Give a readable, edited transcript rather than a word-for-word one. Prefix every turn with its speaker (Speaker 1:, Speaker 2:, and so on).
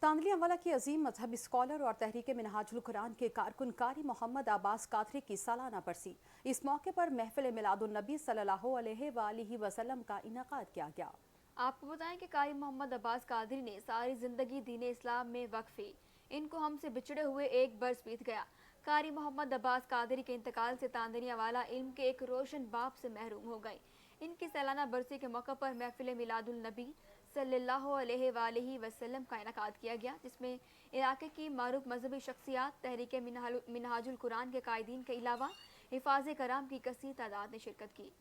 Speaker 1: तांदलियावाला की अजीम मजहबी स्कॉलर और तहरीक मिनहाजुल कुरान के कारकुन कारी मोहम्मद अब्बास कादरी की सालाना बरसी। इस मौके पर महफिल मिलादुन नबी सल्लल्लाहु अलैहि वसल्लम का इनेकाद किया गया।
Speaker 2: आपको बताएं कि कारी मोहम्मद अब्बास कादरी ने सारी जिंदगी दीन इस्लाम में वक्फी। इनको हमसे बिछड़े हुए एक बरस बीत गया। कारी मोहम्मद अब्बास कादरी के इंतकाल से तांदनियावाला इल्म के एक रोशन बाप से महरूम हो गई। इनकी सालाना बरसी के मौके पर महफिल मिलादुल नबी सल्लल्लाहु अलैहि वसल्लम का इनेकाद किया गया, जिसमें इलाके की मारूफ मजहबी शख्सियात, तहरीक मिनहाजुल कुरान के कायदीन के अलावा हिफाज कराम की कसीर तादाद ने शिरकत की।